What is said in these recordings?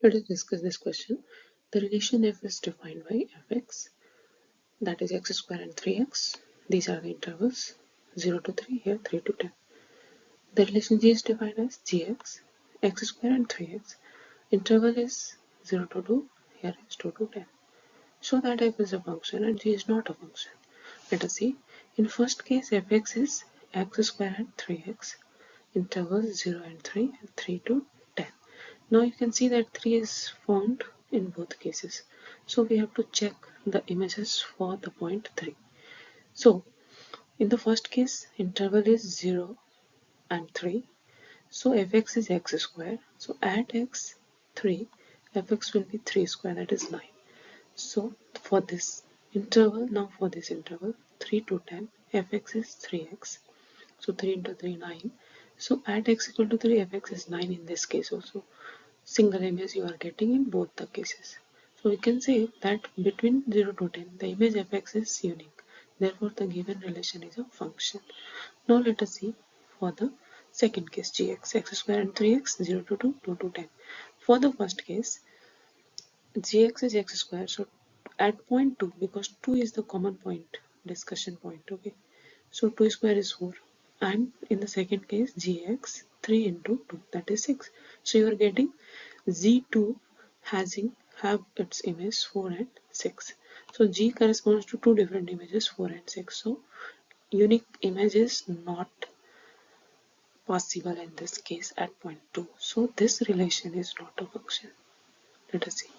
Let us discuss this question. The relation f is defined by fx, that is x square and 3x. These are the intervals 0 to 3, here 3 to 10. The relation g is defined as gx, x square and 3x. Interval is 0 to 2, here is 2 to 10. Show that f is a function and g is not a function. Let us see. In first case, fx is x square and 3x. Intervals 0 and 3 and 3 to 10. Now you can see that 3 is found in both cases. So we have to check the images for the point 3. So in the first case, interval is 0 and 3. So fx is x square. So at x 3, fx will be 3 square, that is 9. So for this interval, now for this interval 3 to 10, fx is 3x. So 3 into 3, 9. So at x equal to 3, fx is 9 in this case also. Single image you are getting in both the cases. So we can say that between 0 to 10, the image fx is unique. Therefore, the given relation is a function. Now let us see for the second case, gx, x square and 3x, 0 to 2, 2 to 10. For the first case, gx is x square. So at point 2, because 2 is the common point, discussion point, okay. So 2 square is 4. And in the second case, gx 3 into 2, that is 6. So you are getting z2 have its image 4 and 6. So g corresponds to two different images 4 and 6. So unique image is not possible in this case at point 2. So this relation is not a function. Let us see.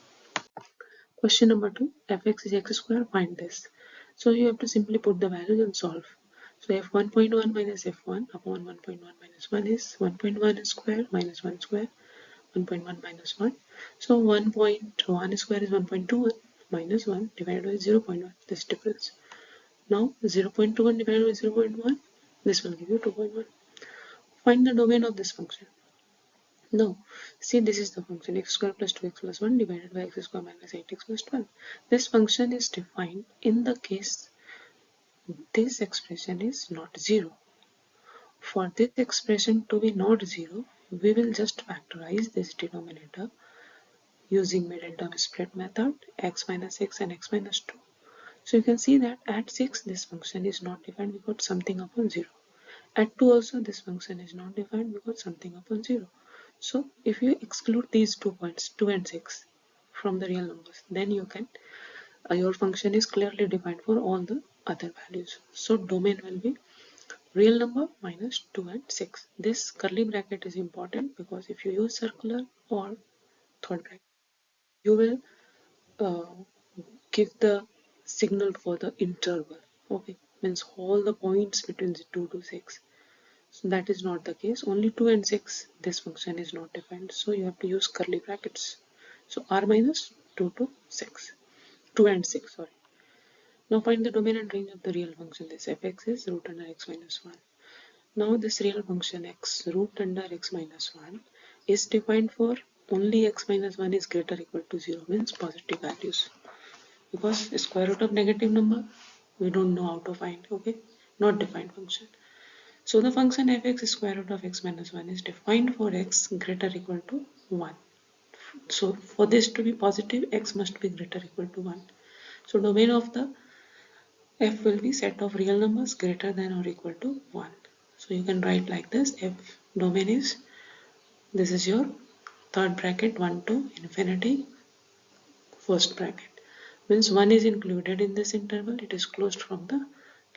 Question number 2. Fx is x square, find this. So you have to simply put the values and solve. So f1.1 minus f1 upon 1.1 minus 1 is 1.1 square minus 1 square, 1.1 minus 1. So 1.1 square is 1.21 minus 1 divided by 0.1, this difference. Now 0.21 divided by 0.1, this will give you 2.1. Find the domain of this function. Now, see, this is the function x square plus 2x plus 1 divided by x square minus 8x plus 12. This function is defined in the case this expression is not 0. For this expression to be not 0, we will just factorize this denominator using middle term split method, x minus x and x minus 2. So you can see that at 6 this function is not defined, we got something upon 0. At 2 also this function is not defined, we got something upon 0. So if you exclude these 2 points, 2 and 6 from the real numbers, then you can your function is clearly defined for all the other values. So domain will be real number minus 2 and 6. This curly bracket is important because if you use circular or third bracket, you will give the signal for the interval. Okay, means all the points between 2 to 6. So that is not the case. Only 2 and 6, this function is not defined. So you have to use curly brackets. So r minus 2 to 6. 2 and 6, sorry. Now find the domain and range of the real function. This fx is root under x minus 1. Now this real function x root under x minus 1 is defined for only x minus 1 is greater or equal to 0, means positive values. Because square root of negative number, we don't know how to find, okay? Not defined function. So the function fx square root of x minus 1 is defined for x greater or equal to 1. So for this to be positive, x must be greater or equal to 1. So domain of the f will be set of real numbers greater than or equal to 1. So you can write like this. F domain is, this is your third bracket 1 to infinity, first bracket. Means 1 is included in this interval, it is closed from the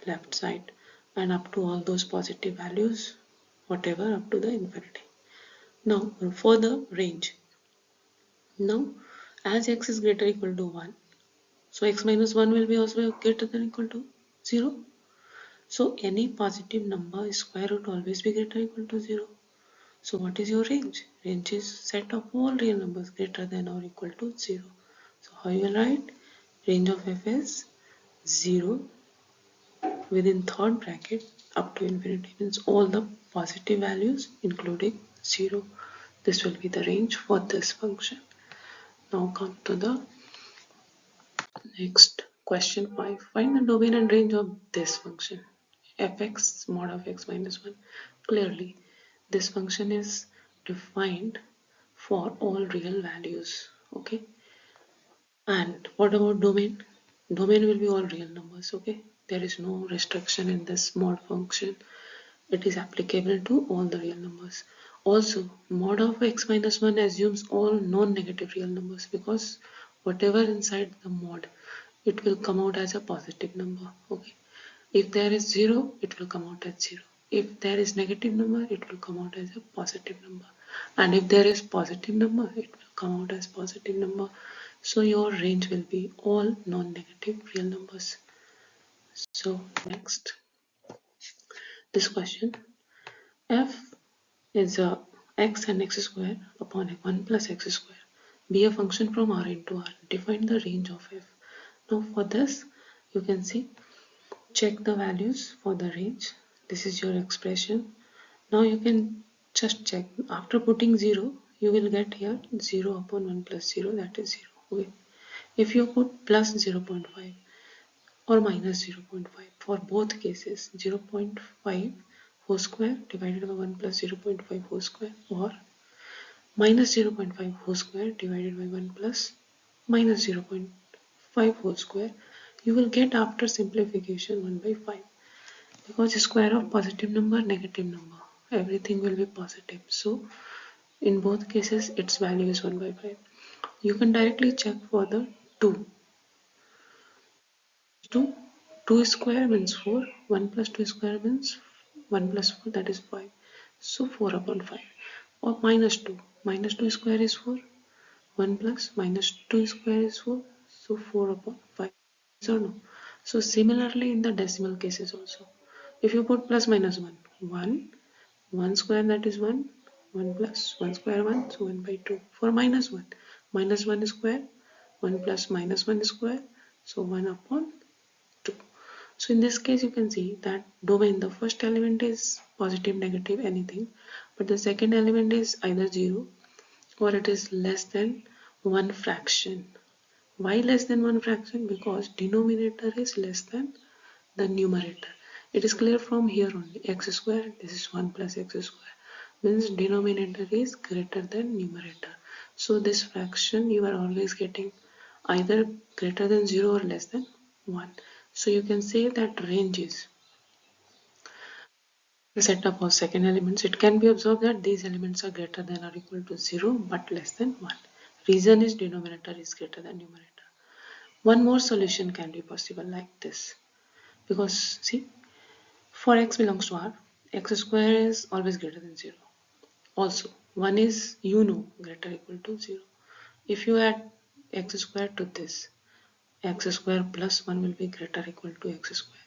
left side and up to all those positive values, whatever up to the infinity. Now for the range, now as x is greater or equal to 1, so x minus 1 will be also greater than or equal to 0. So any positive number square root always be greater or equal to 0. So what is your range? Range is set of all real numbers greater than or equal to 0. So how you will write? Range of f is 0 within third bracket up to infinity, means all the positive values including 0. This will be the range for this function. Now come to the next question 5. Find the domain and range of this function fx mod of x minus 1. Clearly this function is defined for all real values values. Okay. And what about domain? Domain will be all real numbers. Okay. There is no restriction in this mod function. It is applicable to all the real numbers. Also, mod of x minus 1 assumes all non-negative real numbers, because whatever inside the mod, it will come out as a positive number. Okay. If there is 0, it will come out as 0. If there is negative number, it will come out as a positive number. And if there is positive number, it will come out as positive number. So your range will be all non-negative real numbers. So next, this question. F is a x and x square upon 1 plus x square. Be a function from R into R. Define the range of f. Now for this, you can see, check the values for the range. This is your expression. Now you can just check. After putting 0, you will get here 0 upon 1 plus 0, that is 0. Okay. If you put plus 0.5 or minus 0.5, for both cases 0.5 whole square divided by 1 plus 0.5 whole square, or minus 0.5 whole square divided by 1 plus minus 0.5 whole square, you will get after simplification 1 by 5, because the square of positive number, negative number, everything will be positive. So in both cases its value is 1 by 5. You can directly check for the 2. 2, 2 square means 4, 1 plus 2 square means 1 plus 4, that is 5. So 4 upon 5. Or minus 2. Minus 2 square is 4. 1 plus minus 2 square is 4. So 4 upon 5. So no. So similarly in the decimal cases also. If you put plus minus 1. 1. 1 square, that is 1. 1 plus 1 square 1. So 1 by 2. For minus 1. Minus 1 square. 1 plus minus 1 square. So 1 upon 2. So in this case you can see that domain, the first element is positive, negative, anything, but the second element is either 0 or it is less than 1 fraction. Why less than 1 fraction? Because denominator is less than the numerator. It is clear from here only. X square, this is 1 plus x square, means denominator is greater than numerator. So this fraction you are always getting either greater than 0 or less than 1. So you can say that range is the set of all second elements. It can be observed that these elements are greater than or equal to 0 but less than 1. Reason is denominator is greater than numerator. One more solution can be possible like this. Because see, for x belongs to R, x square is always greater than 0. Also, 1 is, greater or equal to 0. If you add x square to this, x square plus 1 will be greater or equal to x square.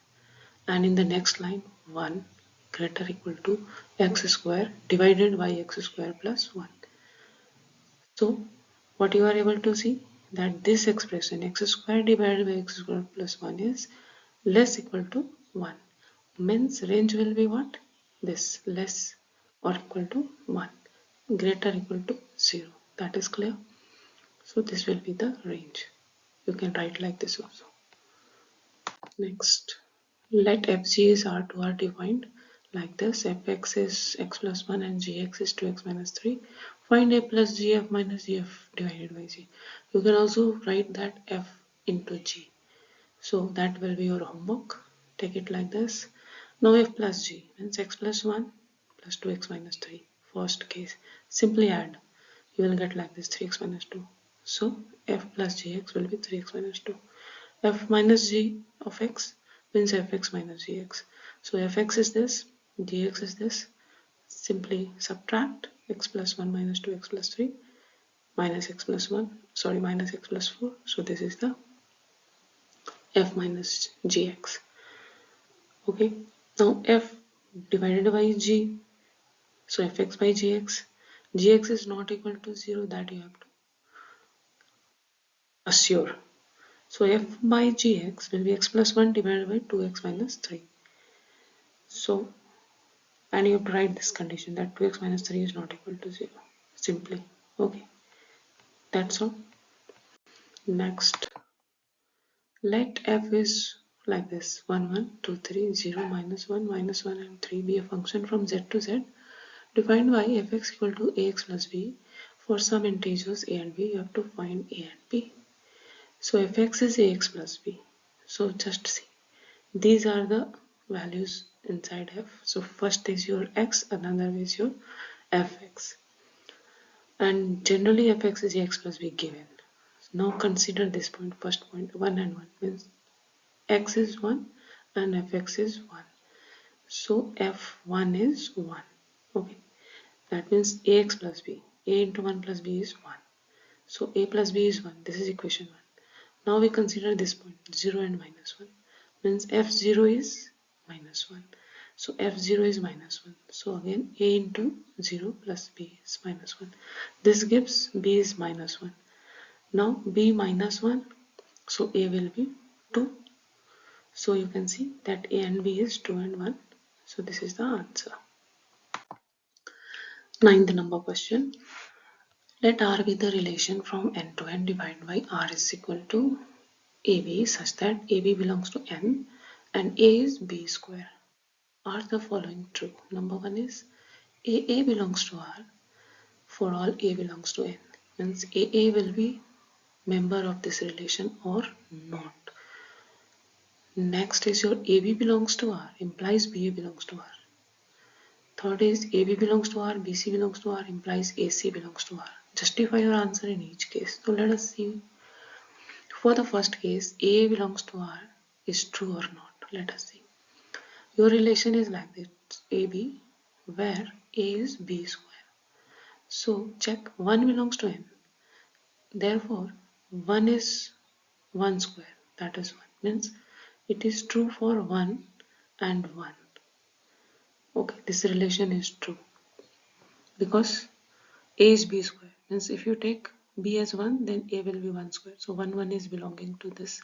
And in the next line, 1 greater or equal to x square divided by x square plus 1. So, what you are able to see, that this expression x square divided by x square plus 1 is less equal to 1. Means range will be what? This, less or equal to 1, greater or equal to 0. That is clear. So this will be the range. You can write like this also. Next, let fg is R2 R defined like this. Fx is x plus 1 and gx is 2x minus 3. Find a plus gf minus gf divided by g. You can also write that f into g. So that will be your homework. Take it like this. Now f plus g means x plus 1 plus 2x minus 3. First case. Simply add. You will get like this 3x minus 2. So f plus gx will be 3x minus 2. F minus g of x means fx minus gx. So fx is this, gx is this. Simply subtract x plus 1 minus 2x plus 3 minus x plus 1, minus x plus 4. So this is the f minus gx. Okay, now f divided by g, so fx by gx. Gx is not equal to 0, that you have to assure. So f by gx will be x plus 1 divided by 2x minus 3. So, and you have to write this condition that 2x minus 3 is not equal to 0. Simply. Okay, that's all. Next, let f is like this 1 1 2 3 0 minus 1 minus 1 and 3 be a function from z to z defined by fx equal to ax plus b for some integers a and b, you have to find a and b. So fx is ax plus b. So just see, these are the values inside f. So first is your x, another is your fx. And generally fx is ax plus b given. Now consider this point, first point, 1 and 1 means x is 1 and fx is 1. So f1 is 1. Okay, that means ax plus b. A into 1 plus b is 1. So a plus b is 1. This is equation 1. Now we consider this point 0 and minus 1 means f0 is minus 1. So f0 is minus 1. So again a into 0 plus b is minus 1. This gives b is minus 1. Now b minus 1. So a will be 2. So you can see that a and b is 2 and 1. So this is the answer. Ninth number question. Let R be the relation from n to n divided by R is equal to AB such that AB belongs to n and A is B square. Are the following true? Number one is AA belongs to R for all A belongs to n. Means AA will be member of this relation or not. Next is your AB belongs to R implies BA belongs to R. Third is AB belongs to R, BC belongs to R implies AC belongs to R. Justify your answer in each case. So let us see. For the first case, A belongs to R is true or not. Let us see. Your relation is like this, AB, where A is B square. So check 1 belongs to n. Therefore, 1 is 1 square. That is 1. Means it is true for 1 and 1. Okay, this relation is true. Because A is B square. Means if you take B as 1, then A will be 1 square. So 1, 1 is belonging to this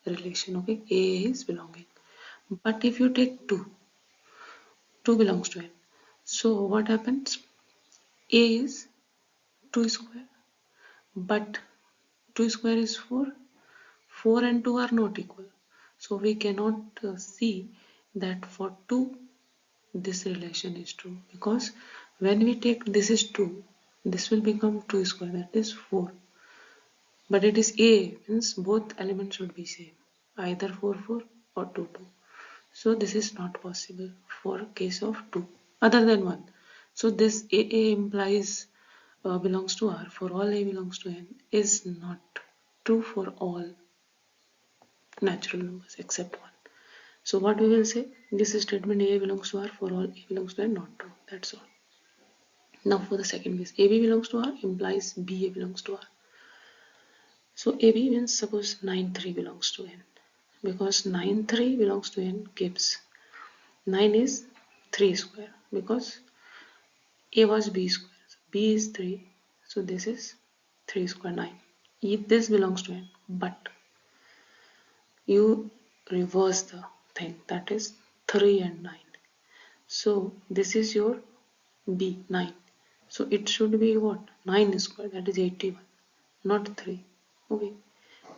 relation. Okay, A is belonging. But if you take 2, 2 belongs to n. So what happens? A is 2 square. But 2 square is 4. 4 and 2 are not equal. So we cannot see that for 2 this relation is true. Because when we take this is 2, this will become 2 square, that is 4. But it is A, means both elements should be same, either 4 4 or 2 2. So this is not possible for case of 2 other than 1. So this AA implies belongs to R for all A belongs to N is not true for all natural numbers except 1. So what we will say, this statement A belongs to R for all A belongs to N, not true. That's all. Now for the second case, AB belongs to R implies BA belongs to R. So AB means suppose 9 3 belongs to N. Because 9 3 belongs to N gives 9 is 3 square because A was B square. So B is 3. So this is 3 square 9. If this belongs to N, but you reverse the thing, that is 3 and 9. So this is your B 9. So it should be what? 9 square, that is 81, not 3. Okay.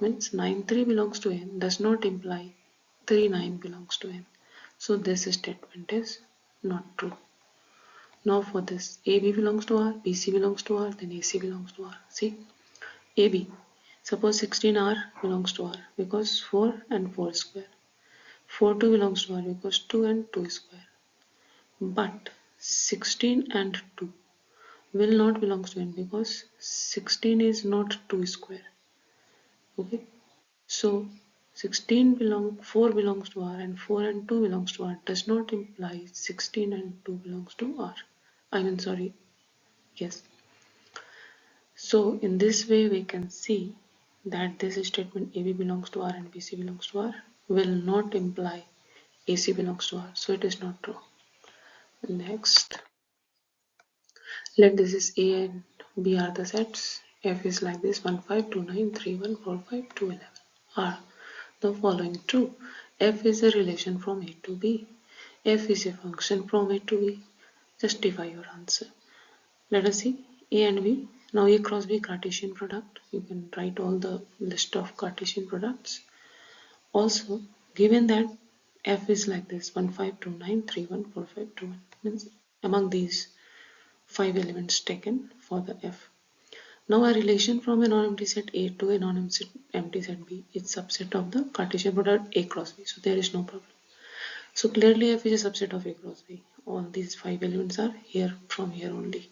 Means 9 3 belongs to N does not imply 3 9 belongs to N. So this statement is not true. Now for this, AB belongs to R, BC belongs to R, then AC belongs to R. See, AB. Suppose 16R belongs to R because 4 and 4 square. 4 2 belongs to R because 2 and 2 square. But 16 and 2 will not belongs to N because 16 is not 2 square. Okay. So 4 belongs to R and 4 and 2 belongs to R does not imply 16 and 2 belongs to R. Yes. So in this way we can see that this statement AB belongs to R and BC belongs to R will not imply AC belongs to R. So it is not true. Next, let this is A and B are the sets. F is like this 1 5 2 9 3 1 4 5 2 11. Are the following true? F is a relation from A to B. F is a function from A to B. Justify your answer. Let us see A and B. Now A cross B Cartesian product. You can write all the list of Cartesian products. Also, given that F is like this 1 5 2 9 3 1 4 5 2 1 means among these 5 elements taken for the F. Now a relation from a non-empty set A to a non-empty set B is subset of the Cartesian product A cross B. So there is no problem. So clearly F is a subset of A cross B. All these 5 elements are here from here only.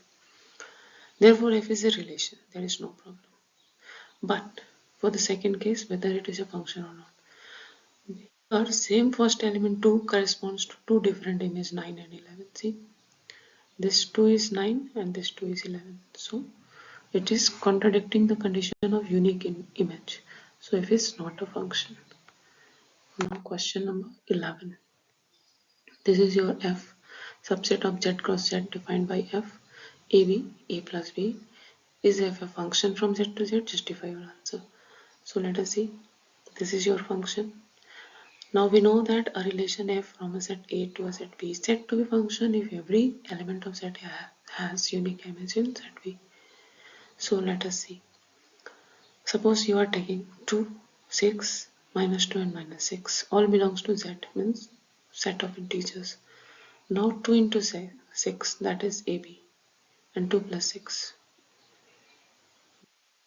Therefore F is a relation. There is no problem. But for the second case, whether it is a function or not. Our same first element 2 corresponds to two different images 9 and 11. See, this 2 is 9 and this 2 is 11. So it is contradicting the condition of unique image. So F is not a function. Now question number 11. This is your F subset of Z cross Z defined by F AB A plus B. Is F a function from Z to Z? Justify your answer. So let us see. This is your function. Now we know that a relation F from a set A to a set B is said to be function if every element of set A has unique image in set B. So let us see. Suppose you are taking 2, 6, minus 2 and minus 6. All belongs to Z, means set of integers. Now 2 into 6, that is AB, and 2 plus 6.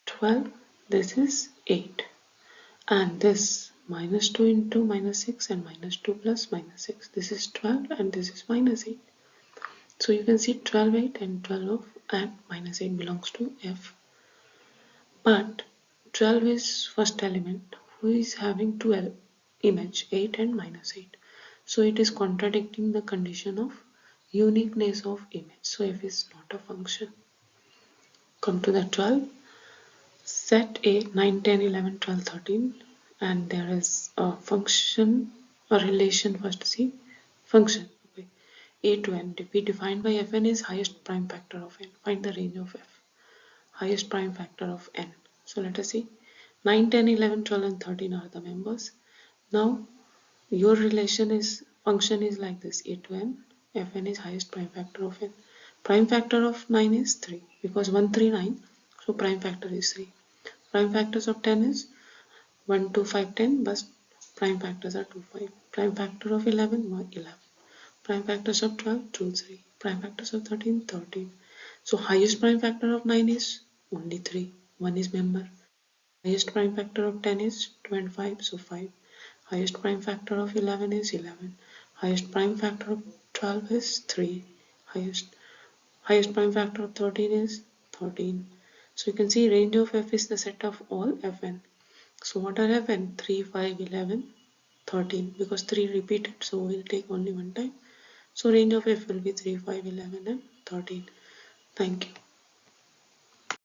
12, this is 8. And this minus 2 into minus 6 and minus 2 plus minus 6. This is 12 and this is minus 8. So you can see 12, 8 and 12 and minus 8 belongs to F. But 12 is first element who is having two image 8 and minus 8. So it is contradicting the condition of uniqueness of image. So F is not a function. Come to the 12. Set A 9, 10, 11, 12, 13 and there is a function, a relation first see, function. Okay. A to n be defined by Fn is highest prime factor of n. Find the range of F. Highest prime factor of n. So let us see. 9, 10, 11, 12 and 13 are the members. Now your relation is function is like this. A to n. Fn is highest prime factor of n. Prime factor of 9 is 3 because 1, 3, 9. So prime factor is 3. Prime factors of 10 is 1, 2, 5, 10, but prime factors are 2, 5. Prime factor of 11, 1, 11. Prime factors of 12, 2, 3. Prime factors of 13, 13. So highest prime factor of 9 is only 3. 1 is member. Highest prime factor of 10 is 2 and 5, so 5. Highest prime factor of 11 is 11. Highest prime factor of 12 is 3. Highest prime factor of 13 is 13. So you can see range of F is the set of all Fn. So what are Fn? 3, 5, 11, 13 because 3 repeated, so we'll take only one time. So range of F will be 3, 5, 11 and 13. Thank you.